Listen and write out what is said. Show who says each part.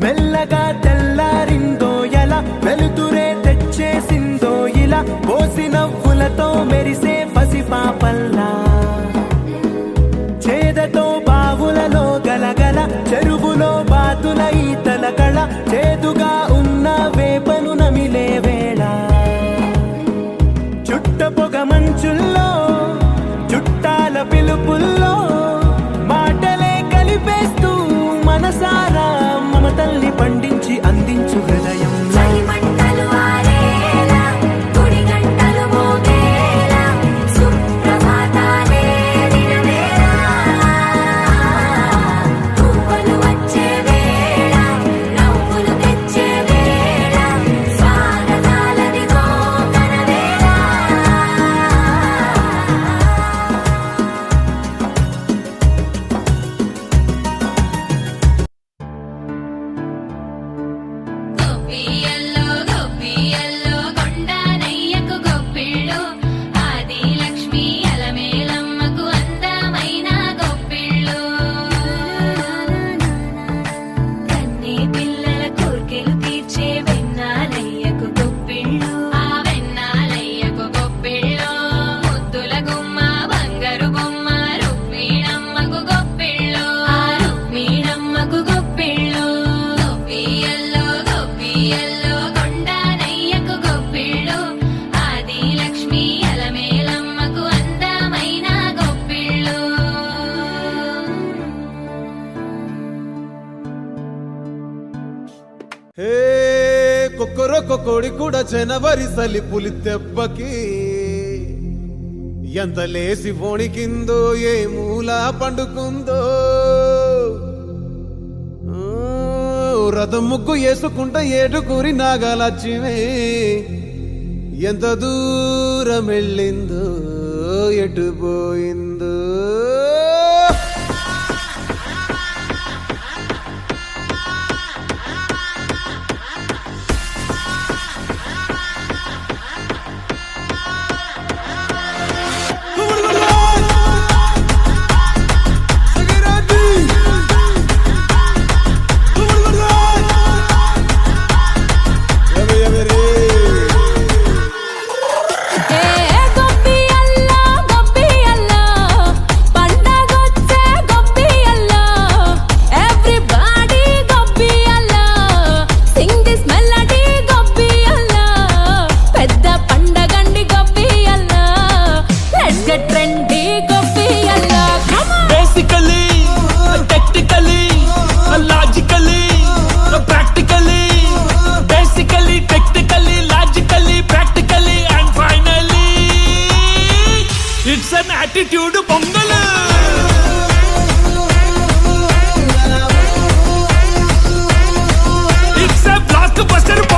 Speaker 1: మెల్లగా తెల్లారిందో ఎలా వెలుతురే తెచ్చేసిందో ఇలా పోసి నవ్వులతో మెరిసే పసిపాపల్లా చేదతో బావులలో గలగల చెరువులో బాతుల ఈతల కళ చేదుగా ఉన్న వేపను నమిలే వేళ చుట్ట పొగ మంచుల్లో చుట్టాల పిలుపుల్లో మాటలే కలిపేస్తూ మనసారా మమతల్ని పండించి అందించు హృదయం
Speaker 2: కొక్కరొక్క కోడి కూడా జనవరి సలి పులి దెబ్బకి ఎంత లేసి వణికిందో ఏ మూల పండుకుందో రథం ముగ్గు వేసుకుంటా ఏటుకూరి నాగలక్ష్మి ఎంత దూరం వెళ్ళిందో ఎటు పోయిందో
Speaker 3: attitude pongal it's a blockbuster